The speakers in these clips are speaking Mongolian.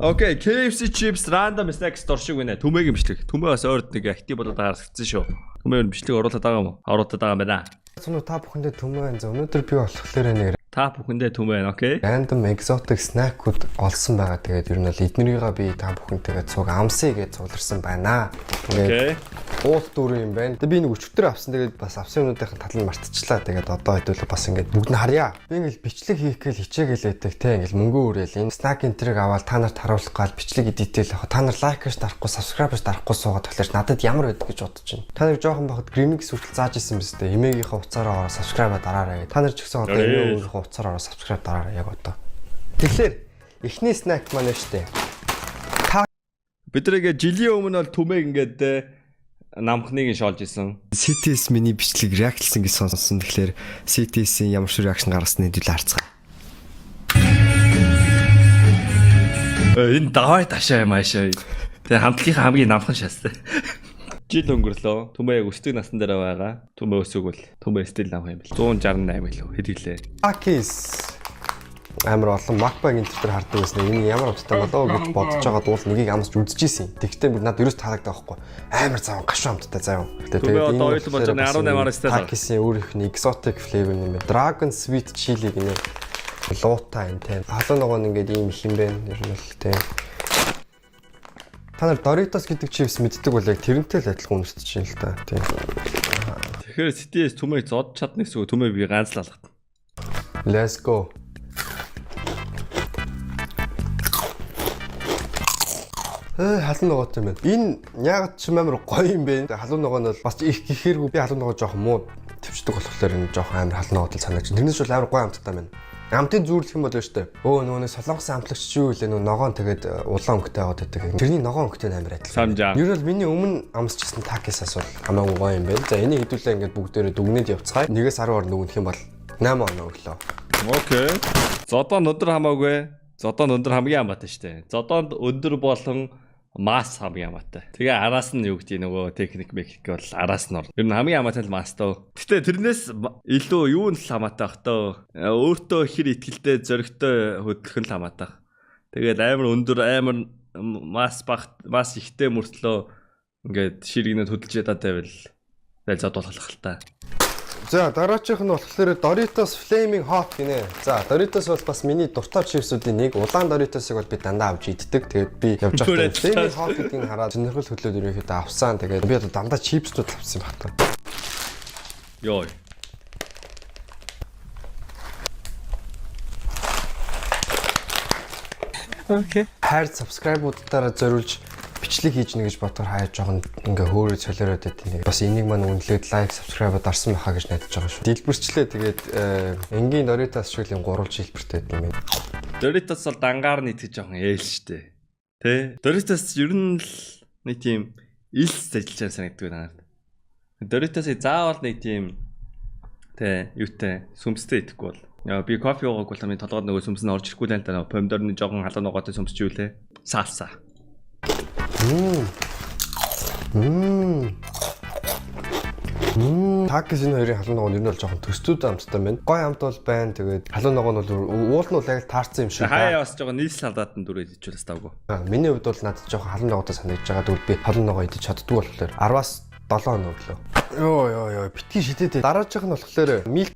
Окей, KFC chips random snack store шиг байна. Түмэгийн бичлэг. Түмээ бас ойрд нэг актив болоод гаргацсан шүү. Түмээр бичлэг оруулаад байгаа юм уу? Оруулаад байгаа юм байна. Цоноо та бүхэндээ түмээ байна. Өнөөдөр би болохоор нэг Та бүхэндээ түмээ байна, окей? random exotic snack-ууд олсон байгаа. Тэгээд ер нь бол эднэрийгээ би та бүхэнтэйгээ цуг амсъя гэж цугларсан байна. Окей. Уул дүүрэн юм байна. Тэгээд би нэг өчтөр авсан. Тэгээд бас авсан юмнуудын талыг мартчихлаа. Тэгээд одоо хэдүүлээ бас ингээд бүгд нь харъя. Би ингээд бичлэг хийх гээл хичээгээл байдаг те. Ингээд мөнгө өрөөл энэ snack энтриг аваад та нарт харуулах гал бичлэг эдитэл авах. Та нар лайк гэж дарахгүй, subscribe гэж дарахгүй суугаад тэгэхээр надад ямар байдаг гэж бодож байна. Та нар жоохон бахад гримикс хүртэл зааж исэн биз дээ. Эмээгийнхээ уцаараа subscribe дараарай. Та нар ч гэсэн одоо эмээгийнхээ уцаараа subscribe дараарай яг одоо. Тэгэхээр эхний snack маань штэ. Бидрээгээ жилийн өмнө бол түмээг ингээд намхныг шоолж исэн. CTS миний бичлэг реактлсан гэж сонссон. Тэгэхээр CTS-ийн ямар ч реакшн гаргасны хэдүүлээ харцгаа. Энэ давай ташаа юм аашаа. Тэгээ хамтлагийнхаа хамгийн намхан шаастай. Жил өнгөрлөө. Түмээ яг өсдөг насн дээр байгаа. Түмээ өсөөгөл түмээ стил намхан юм бэл. 168 лөө хэд гэлээ. Акис амар олон макбаг энэ төр хардаг байсан. Энэ ямар утгатай болоо гэж бодож байгаа дуул нэгийг амсч үзчихсэн. Тэгтээ бүр надад ерөөс таалагддаг байхгүй. Амар зав гашуун амттай зав. Тэгээд одоо ойлон болж байгаа 18-аас таа. Акисийн өөр их exotic flavor юм байна. Dragon sweet chili гэнэ. Луутай энэ тийм. Халуун ногоон ингээд ийм их юм байна. Ер нь л тийм. Та нар Doritos гэдэг чипс мэддэг бол яг тэрнтэй л адилхан үнэртэж байна л та. Тийм. Тэгэхээр CTS түмээ зод чадна гэсэн үг түмээ би ганцлалгад. Let's go. Халуун ногоотой юм байна. Энэ яг ч амар гоё юм бэ. Халуун ногоо нь бол бас их гэхээргүй би халуун ногоо жоохон муу төвчдөг болохоор энэ жоохон амар халуун ногоотой санагдаж. Тэрнээс бол амар гоё амттай байна. Амтын зүүрлэх юм бол штэ. Нөгөө солонгос амтлагч чи юу вэ? Ногоон тэгээд улаан өнгөтэй аваад байдаг. Тэрний ногоон өнгөтэй амар адилхан. Ер нь бол миний өмнө амсчихсан такисаас бол хамаагүй гоё юм байна. За энийг хэдүүлээ ингээд бүгдээрээ дүгнээд явцгаая. Нэгээс 10 ор нөгөөх юм бол 8 оноо өглөө. Окей. Зодон өндөр хамаагүй. Зодон өндөр хамгийн хамаатай штэ. Зодонд өндөр болон масс хамгийн хамаатай. Тэгээ араас нь юу гэдэг нөгөө техник механик бол араас нь ор. Ер нь хамгийн хамаатай л масс тоо. Гэтэ тэрнээс илүү юу нь л хамаатай бах тоо. Өөртөө хэр ихтгэлтэй зөрөгтэй хөдлөх нь л хамаатай. Тэгээд амар өндөр амар масс бах масс ихтэй мөртлөө ингээд ширгэнэ хөдөлж ядаад байвал зод болох л та. За дараачих нь болохоор Doritos Flaming Hot гинэ. За Doritos бол бас миний дуртай чипсүүдийн нэг. Улаан Doritosыг бол би дандаа авч иддэг. Тэгээд би явж байхдаа Flaming Hot гэдгийг хараад сонирхол хөдлөөд ерөнхийдөө авсан. Тэгээд би одоо дандаа чипсүүд авсан юм байна. Йой. Окей. Хайр subscribe-уудаараа зориулж бичлэг хийж нэ гэж бодохоор хаяа жоохон ингээ хөөрөө солиороод байдаг. Бас энийг маань үнэлээд лайк, subscribe дарсан байхаа гэж найдаж байгаа шүү. Дэлбэрчлээ тэгээд энгийн Doritos шиг юм 3 жилбэртэй юм байна. Doritos бол дангаар нь итгэж жоохон ээл штэ. Тэ? Doritos ер нь л нэг тийм илс ажиллаж санагддаг надад. Doritos-ыг заавал нэг тийм тэ юутай сүмстэй идэхгүй бол. Яа би кофе уугааг бол миний толгойд нөгөө сүмс нь орж ирэхгүй л тань помидорны жоохон халуун ногоотой сүмс ч юу лээ. Салса. Такис энэ хоёрын халуун ногоо нь ер нь бол жоохон төстүүд амттай байна. Гой амт бол байна. Тэгээд халуун ногоо нь бол уул нь бол яг л таарсан юм шиг байна. Хаяа бас жоохон нийс салаад нь дүрээд ичүүлээс тавгүй. Миний хувьд бол надад жоохон халуун ногоотой санагдаж байгаа. Тэгвэл би халуун ногоо идэж чаддгүй болохоор 10-аас 7 хоног өглөө. Йоо битгий шидэд. Дараачих нь болохоор милк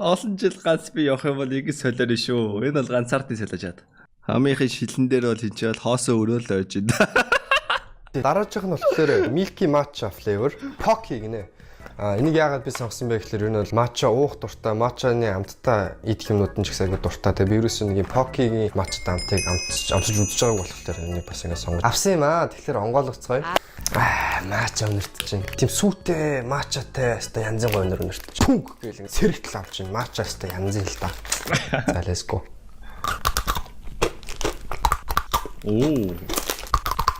Олон жил ганц би явах юм бол ингэ солиорно шүү. Энэ бол ганцаардын солиожаад. Хамгийн шилэн дээр бол хинчээл хоосоо өрөөл ойж байна. Дараачих нь болохоор Milky Matcha flavor Pocky гинэ. Энийг яагаад би сонгосон бэ гэхээр энэ бол матча уух дуртай, матчаны амттай идэх юмнууд нь ч ихсээ дуртай. Тэгээ би ерөөсөө нэг Pocky-гийн матчтай амтыг амсаж үзэж байгааг болохоор энийг бас ингэ сонгож авсан юм аа. Тэгэхээр онгойлгоцгоё. Матча өнөртөж чинь. Тим сүүтэй, матчатай өстой янзын гой өнөртөж. Пүнг гээл ингэ сэрэгтэл авч чинь. Матча өстой янзын л та. За let's go. Оо.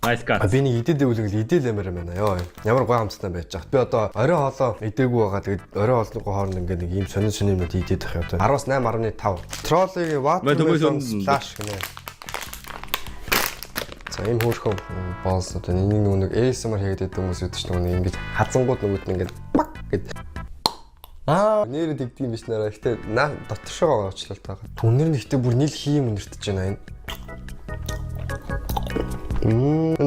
Nice cut. Би нэг идээд үлгэл идээл амар байна ёо. Ямар гой хамттай байж байгаа. Би одоо орой хоолоо идээгүй байгаа. Тэгээд орой хоолны хооронд ингээ нэг ийм сонин юмуд идээд ах юм. 10-аас 8.5. Троллигийн watermelon splash гэнэ. За ийм хөөрхөн боолс одоо нэг ASMR хийгээд байдаг хүмүүс үүдэж нэг ингэж хазангууд нөгөөд нь ингээ баг гэд. Нэрээ дэгдэг юм биш нэрээ. Гэтэ дотошоо очлолт байгаа. Түнэр нь ихтэй бүр нийл хийм өнөртөж байна энэ.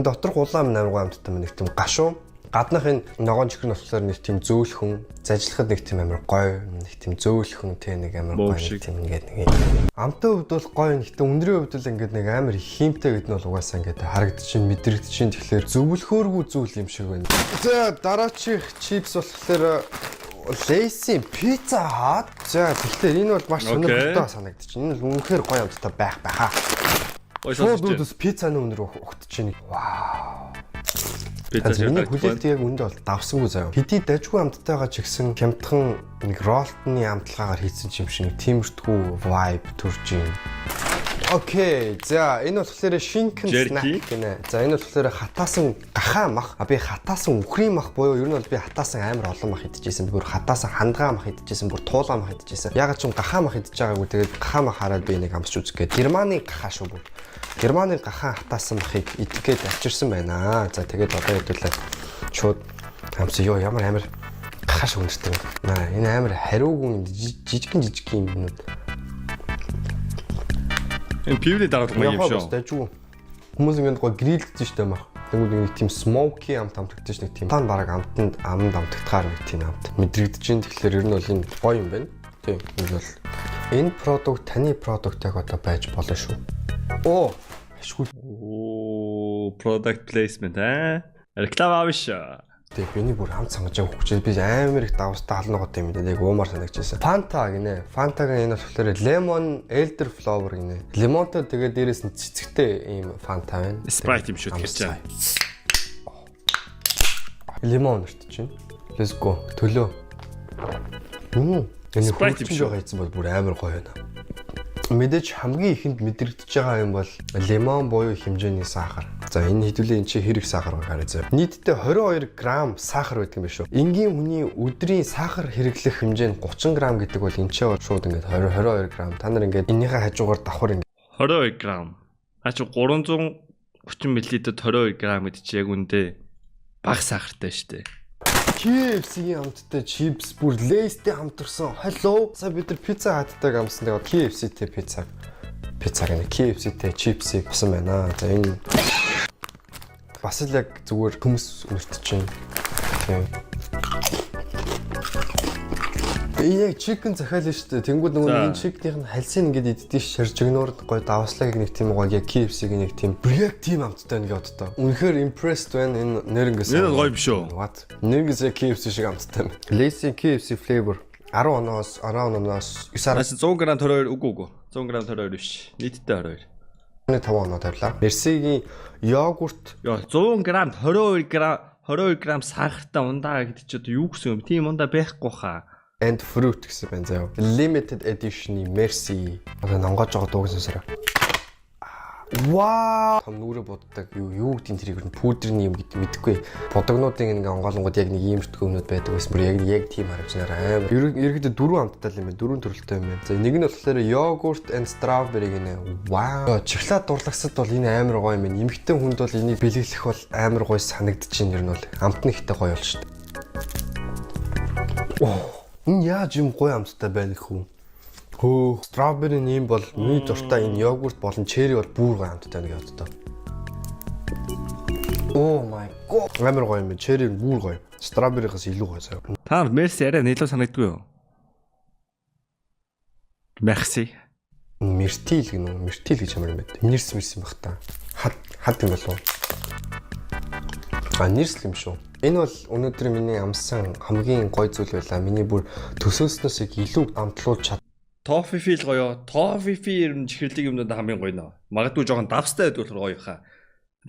Дотор гулаам намгүй амттай нэг тийм гашуун. Гаднах энэ ногоон чихэр нь болохоор нэг тийм зөөлхөн, зажлахад нэг тийм амар гоё, нэг тийм зөөлхөн тэ нэг амар гоё тийм ингээд нэг. Амттай хувьд бол гоё, гэхдээ өндрийн хувьд л ингээд нэг амар хиймтэй гэдэг нь бол угаасаа ингээд харагдчихин, мэдрэгдчихин тэгэхээр зөвлөхөөргүй зүйл юм шиг байна. За дараачих чипс болохоор Lay's-ийн Pizza Hut. За тэгэхээр энэ бол маш сонирхолтой санагдчихэв. Энэ бол үнэхээр гоё амттай байх байхаа. Шууд пиццаны өнөр өгтөж байна. Вау. Миний хүлээлт яг үндэ бол давсангүй заяа. Хэдий дажгүй амттайгаа ч ихсэн хямдхан нэг ролтны амтлагаагаар хийсэн юм шиг тиймэрхүү vibe төрж байна. Окей. За энэ болохоор шинкен снак гинэ. За энэ болохоор хатаасан гахаа мах. Би хатаасан үхрийн мах буюу ер нь бол би хатаасан амар олон мах идчихсэн. Бүр хатаасан хандгаа мах идчихсэн. Бүр туулаа мах идчихсэн. Ягаад ч юм гахаа мах идж байгаагүй. Тэгээд гахаа мах хараад би нэг амсч үзэх гээд Германы гахаа шүү бүр. Германы гахаа хатаасан махыг идэх гээд авчирсан байна. За тэгээд одоо хэдүүлээ шууд амсаа ёо ямар амар гахаа шиг өнөртэй байна. Энэ амар хариугүй жижигэн юмнууд. Энэ пивний дараалал маяг юм шүү. Дажгүй. Хүмүүс ингэ гоо грилдэж штэ мах. Тэгвэл нэг тийм smoky амт амтгдэж нэг тийм тань бараг амтанд амд амтгдахаар нэг тийм амт. Мэдрэгдэж ин тэгэхээр ер нь бол энэ гоё юм байна. Тийм. Энэ бол энэ продукт таны продуктыг одоо байж болно шүү. Оо, ашгүй. Оо, product placement реклам авш. Тэг биний бүр хамт сангаж өгч би амар их давстай халногод юм даа. Яг уумар санагдчихсан. Fanta гинэ. Fanta-гийн энэ болохоор lemon elderflower гинэ. Лимонтой тэгээ дээрээс нь цэцэгтэй ийм Fanta байна. Sprite юм шүү тэгэж чаа. Лимон өртөж байна. Let's go. Төлөө. Энэ Sprite юм шүү гайцсан бол бүр амар гоё байна. Мэдээж хамгийн ихэнд мэдрэгдэж байгаа юм бол лимон буюу хэмжээний сахар. За энэ хэдүүлээ эн чи хэрэг сахар гараа зав. Нийтдээ 22 г сахар байдаг юм биш үү? Энгийн хүний өдрийн сахар хэрэглэх хэмжээ нь 30 г гэдэг бол энэ ч шууд ингээд 22 г. Та нар ингээд энийхээ хажуугаар давхар ингээд 22 г. Аач 330 мл 22 г гэдэг чи яг үндэ бага сахартай шүү дээ. KFC-ийн амттай чипс бүр Lay's-тэй хамтарсан. Hello. За бид нар Pizza Hut-тай амтсан. Тэгээд KFC-тэй пицца гэнэ. KFC-тэй чипс басан байна. За энэ бас л яг зүгээр хүмүүс өртөж байна. Тийм. Яг chicken захиал нь шүү дээ. Тэнгүүд нөгөө энэ chicken-ийн хальсын ингээд иддэг шаржигноор гоё давслаг нэг тийм гоё яг KFC-гийн нэг тийм яг тийм амттай нэг одтой. Үнэхээр impressed байна энэ нэрнгээс. Энэ гоё юм шүү. What? Нэрнгээс KFC шиг амттай байна. Lay's KFC flavor 10 оноос 9 100 г 22 үгүй 100 г 22 биш. Нийтдээ 22. 5 оноо тавилаа. Mercy-гийн йогурт 100 г 22 г сахартай ундаа гэдэг чи одоо юу гэсэн юм? Тийм ундаа байхгүй хаа. And fruit гэсэн байна заяа. Limited edition-ийн Mercy. Одоо нонгож байгаа дууг сонсороо. Вау! Том нүрэ боддог юу гэдгийг тэрийг нь пүүдрийн юм гэдэг мэдэхгүй. Бодогнуудын ингээ онгоолонгод яг нэг иймэрхүү өмнөд байдаг байсан. Бүр яг тийм харагдсанаар амар. Ерөнхийдөө 4 амттай юм байна. 4 төрөлтэй юм байна. За нэг нь болохоор yogurt and strawberry гинэ. Вау! Шоколад дурлагсад бол энэ амар гоё юм байна. Эмэгтэй хүнд бол энийг бэлэглэх бол амар гоё санагдчихээн ер нь бол. Амт нь ихтэй гоё болж шүү дээ. Энэ яаж юм гоё амттай байна хүү? Хөө, strawberry нэм бол миний дуртай энэ йогурт болон черри бол бүр гоё амттай нэг одтой. Oh my god. Амар гоё юм. Черри бүр гоё. Strawberry-гаас илүү гоё сая. Та Mercy арай нэлээд санагдгүй юу? Merci. Мертил гэнэ үү? Мертил гэж ямар юм бэ? Нэрс мэрс юм бах та. Хад юм болов уу? Нэрс юм шүү. Энэ бол өнөөдөр миний амсан хамгийн гоё зүйл байлаа. Миний бүр төсөөснөөс их илүү амтлуулж чад. Toffee feel гоё. Toffee юм чихэрлэг юмнууд хамгийн гоё нөө. Магадгүй жоохон давстай байдаг болохоор гоё хаа.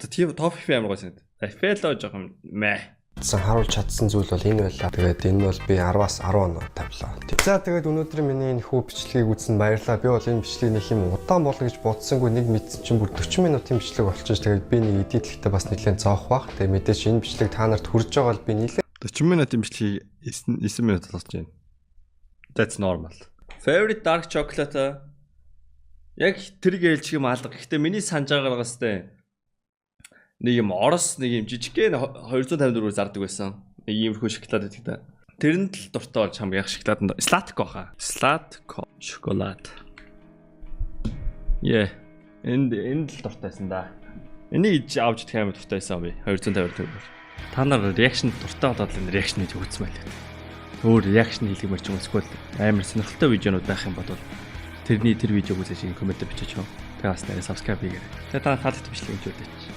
Тийм Toffee амар гоё санагд. Фэло жоохон мэ. Харуулж чадсан зүйл бол энэ байлаа. Тэгээд энэ бол би 10-аас 10 оноо тавилаа. За тэгээд өнөөдөр миний энэ хүү бичлэгийг үзсэн баярлалаа. Би бол энэ бичлэг нэг юм удаан болно гэж бодсонгүй нэг мэдсэн чинь бүр 40 минутын бичлэг болчихсон. Тэгээд би нэг эдитлэхдээ бас нэлээд зоох бах. Тэгээд мэдээж энэ бичлэг та нарт хүрж байгаа бол би нэлээд 40 минутын бичлэгийг 9 минут болгож байна. That's normal. Favorite dark chocolate. Яг тэрийг ээлжих юм алга. Гэхдээ миний санаж байгаагаас тээ нэг юм Орос нэг юм жижигхэн 254-ээр зардаг байсан. Нэг иймэрхүү шоколад байдаг та. Тэрэнд л дуртай болж хамгийн их шоколад. Сладко хаа. Сладко шоколад. Энд л дуртайсан да. Энийг авч идэх амар дуртайсан би. 250 төгрөг. Та нар реакшн дуртай болоод энэ реакшн хийж өгсөн байл. Өөр реакшн хийлгэмэр ч юм эсвэл амар сонирхолтой видеонууд байх юм бол тэр видеог үзэж коммент бичиж чам. Тэгээ бас нэрээ subscribe хийгээрэй. Тэгээ та хаалт бичлэг хийж үзээч.